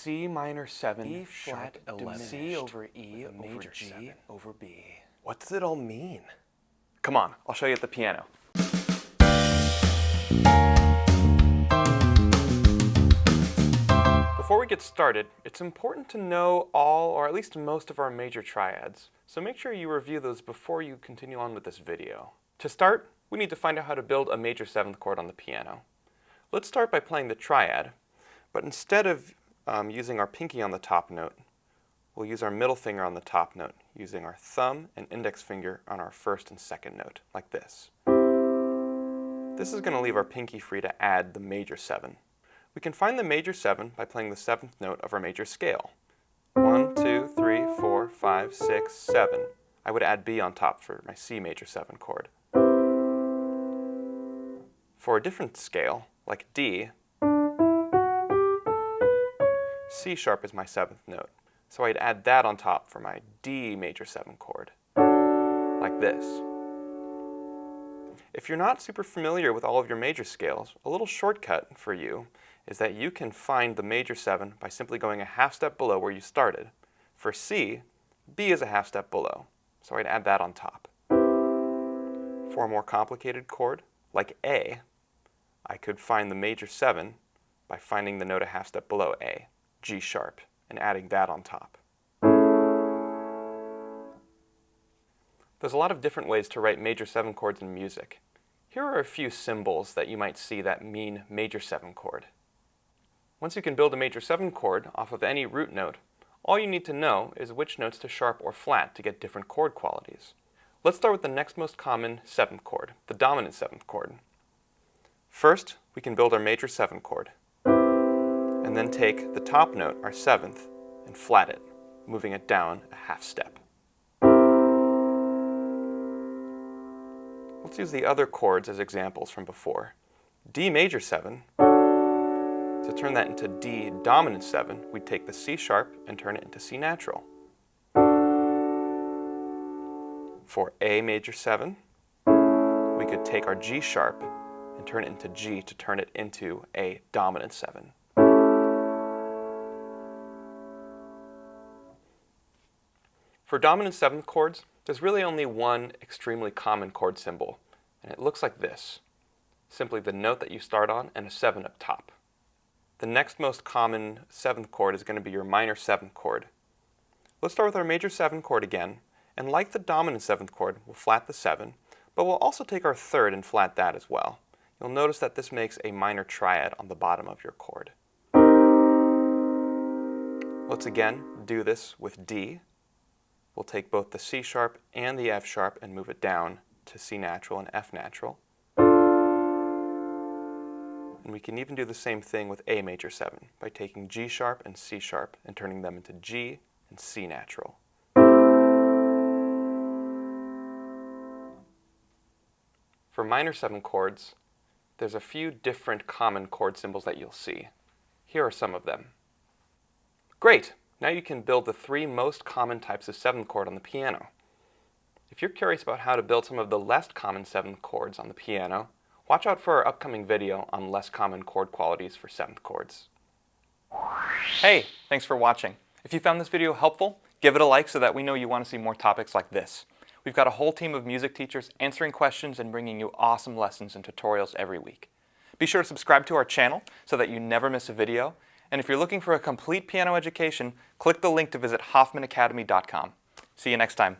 C minor 7, E flat 11, C over E over major G 7. over B. What does it all mean? Come on, I'll show you at the piano. Before we get started, it's important to know all, or at least most of our major triads, so make sure you review those before you continue on with this video. To start, we need to find out how to build a major 7th chord on the piano. Let's start by playing the triad, but instead of using our pinky on the top note, we'll use our middle finger on the top note, using our thumb and index finger on our first and second note, like this. This is going to leave our pinky free to add the major 7. We can find the major 7 by playing the 7th note of our major scale. 1, 2, 3, 4, 5, 6, 7. I would add B on top for my C major 7 chord. For a different scale, like D, C sharp is my 7th note, so I'd add that on top for my D major 7 chord, like this. If you're not super familiar with all of your major scales, a little shortcut for you is that you can find the major 7 by simply going a half step below where you started. For C, B is a half step below, so I'd add that on top. For a more complicated chord, like A, I could find the major 7 by finding the note a half step below A, G sharp, and adding that on top. There's a lot of different ways to write major 7 chords in music. Here are a few symbols that you might see that mean major 7 chord. Once you can build a major 7 chord off of any root note, all you need to know is which notes to sharp or flat to get different chord qualities. Let's start with the next most common 7th chord, the dominant 7th chord. First, we can build our major 7 chord, and then take the top note, our 7th, and flat it, moving it down a half step. Let's use the other chords as examples from before. D major 7, to turn that into D dominant 7, we'd take the C sharp and turn it into C natural. For A major 7, we could take our G sharp and turn it into G to turn it into A dominant 7. For dominant 7th chords, there's really only one extremely common chord symbol, and it looks like this. Simply the note that you start on and a 7 up top. The next most common 7th chord is going to be your minor 7th chord. Let's start with our major 7 chord again, and like the dominant 7th chord, we'll flat the 7, but we'll also take our 3rd and flat that as well. You'll notice that this makes a minor triad on the bottom of your chord. Let's again do this with D. We'll take both the C sharp and the F sharp and move it down to C natural and F natural. And we can even do the same thing with A major 7 by taking G sharp and C sharp and turning them into G and C natural. For minor 7 chords, there's a few different common chord symbols that you'll see. Here are some of them. Great! Now you can build the 3 most common types of 7th chord on the piano. If you're curious about how to build some of the less common 7th chords on the piano, watch out for our upcoming video on less common chord qualities for 7th chords. Hey, thanks for watching. If you found this video helpful, give it a like so that we know you want to see more topics like this. We've got a whole team of music teachers answering questions and bringing you awesome lessons and tutorials every week. Be sure to subscribe to our channel so that you never miss a video. And if you're looking for a complete piano education, click the link to visit hoffmanacademy.com. See you next time.